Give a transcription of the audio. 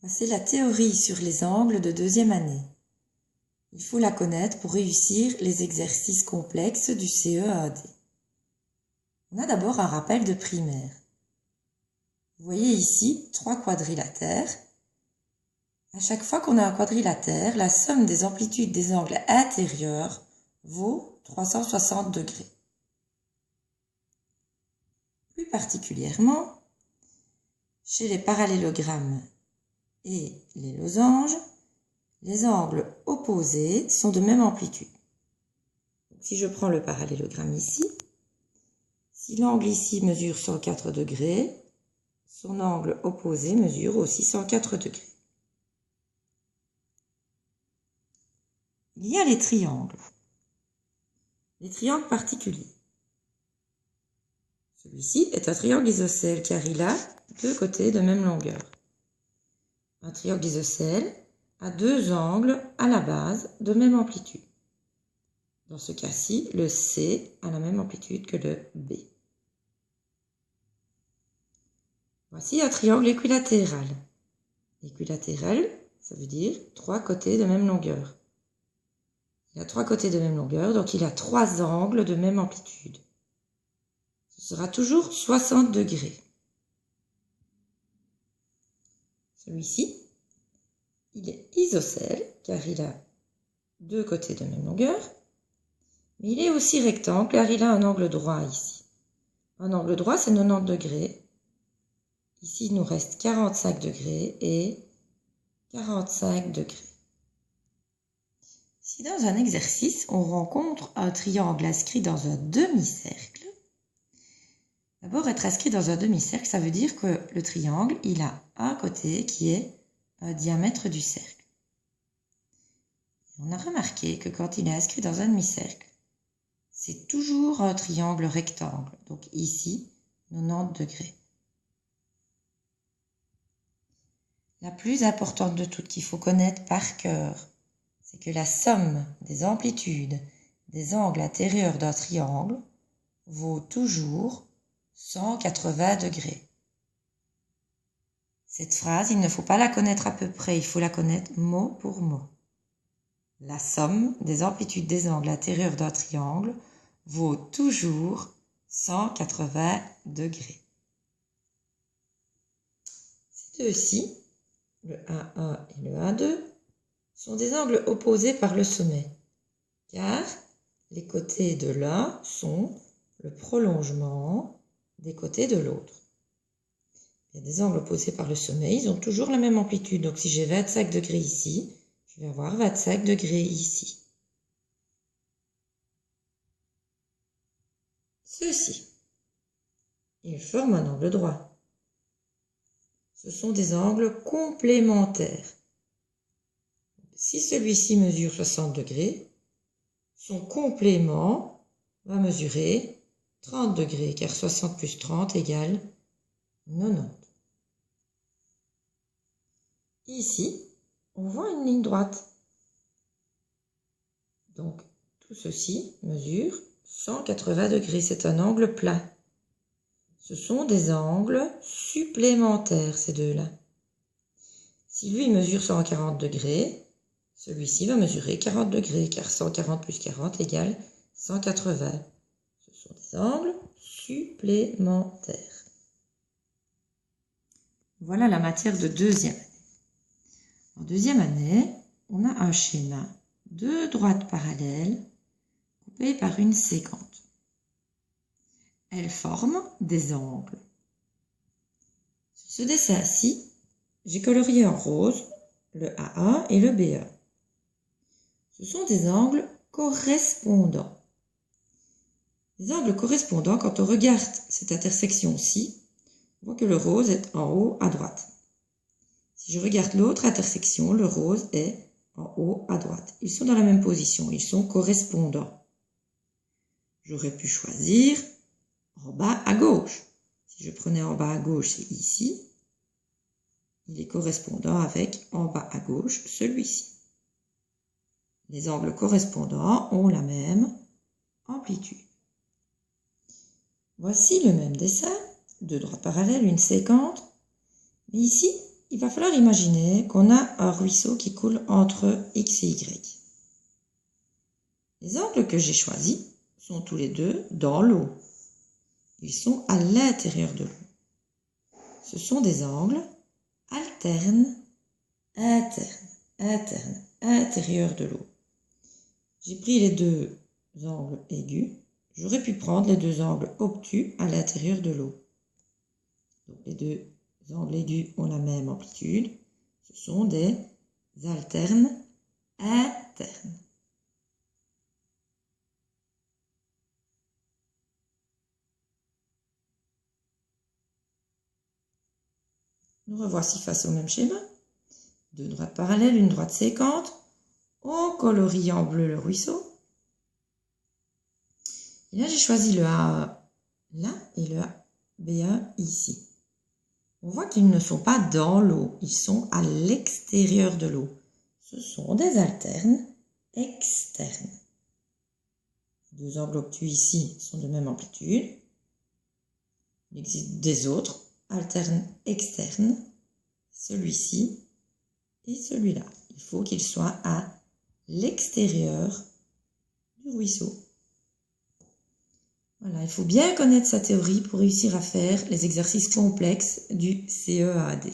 C'est la théorie sur les angles de deuxième année. Il faut la connaître pour réussir les exercices complexes du CE1D. On a d'abord un rappel de primaire. Vous voyez ici 3 quadrilatères. À chaque fois qu'on a un quadrilatère, la somme des amplitudes des angles intérieurs vaut 360 degrés. Plus particulièrement, chez les parallélogrammes et les losanges, les angles opposés sont de même amplitude. Donc, si je prends le parallélogramme ici, si l'angle ici mesure 104 degrés, son angle opposé mesure aussi 104 degrés. Il y a les triangles particuliers. Celui-ci est un triangle isocèle car il a 2 côtés de même longueur. Un triangle isocèle a 2 angles à la base de même amplitude. Dans ce cas-ci, le C a la même amplitude que le B. Voici un triangle équilatéral. Équilatéral, ça veut dire 3 côtés de même longueur. Il a 3 côtés de même longueur, donc il a 3 angles de même amplitude. Ce sera toujours 60 degrés. Celui-ci, il est isocèle, car il a 2 côtés de même longueur, mais il est aussi rectangle, car il a un angle droit ici. Un angle droit, c'est 90 degrés. Ici, il nous reste 45 degrés et 45 degrés. Si dans un exercice, on rencontre un triangle inscrit dans un demi-cercle, d'abord être inscrit dans un demi-cercle, ça veut dire que le triangle, il a un côté qui est un diamètre du cercle. Et on a remarqué que quand il est inscrit dans un demi-cercle, c'est toujours un triangle rectangle. Donc ici, 90 degrés. La plus importante de toutes qu'il faut connaître par cœur, c'est que la somme des amplitudes des angles intérieurs d'un triangle vaut toujours 180 degrés. Cette phrase, il ne faut pas la connaître à peu près, il faut la connaître mot pour mot. La somme des amplitudes des angles intérieurs d'un triangle vaut toujours 180 degrés. Ces deux-ci, le 1,1 et le 1,2, sont des angles opposés par le sommet, car les côtés de l'un sont le prolongement des côtés de l'autre. Il y a des angles opposés par le sommet, ils ont toujours la même amplitude. Donc si j'ai 25 degrés ici, je vais avoir 25 degrés ici. Ceux-ci, ils forment un angle droit. Ce sont des angles complémentaires. Si celui-ci mesure 60 degrés, son complément va mesurer 30 degrés, car 60 plus 30 égale 90. Ici, on voit une ligne droite. Donc, tout ceci mesure 180 degrés. C'est un angle plat. Ce sont des angles supplémentaires, ces deux-là. Si lui mesure 140 degrés, celui-ci va mesurer 40 degrés, car 140 plus 40 égale 180. Ce sont des angles supplémentaires. Voilà la matière de deuxième année. En deuxième année, on a un schéma, 2 droites parallèles coupées par une séquente. Elles forment des angles. Sur ce dessin-ci, j'ai colorié en rose le A1 et le B1. Ce sont des angles correspondants. Les angles correspondants, quand on regarde cette intersection-ci, on voit que le rose est en haut à droite. Si je regarde l'autre intersection, le rose est en haut à droite. Ils sont dans la même position, ils sont correspondants. J'aurais pu choisir en bas à gauche. Si je prenais en bas à gauche, c'est ici. Il est correspondant avec en bas à gauche, celui-ci. Les angles correspondants ont la même amplitude. Voici le même dessin, 2 droites parallèles, une séquente. Mais ici, il va falloir imaginer qu'on a un ruisseau qui coule entre X et Y. Les angles que j'ai choisis sont tous les deux dans l'eau. Ils sont à l'intérieur de l'eau. Ce sont des angles alternes, internes, intérieurs de l'eau. J'ai pris les deux angles aigus. J'aurais pu prendre les deux angles obtus à l'intérieur de l'eau. Donc les deux angles aigus ont la même amplitude. Ce sont des alternes internes. Nous revoici face au même schéma. Deux droites parallèles, une droite sécante. On colorie en bleu le ruisseau. Et là, j'ai choisi le A1 là et le B1 ici. On voit qu'ils ne sont pas dans l'eau, ils sont à l'extérieur de l'eau. Ce sont des alternes externes. Deux angles obtus ici sont de même amplitude. Il existe des autres alternes externes, celui-ci et celui-là. Il faut qu'ils soient à l'extérieur du ruisseau. Voilà, il faut bien connaître sa théorie pour réussir à faire les exercices complexes du CEAD.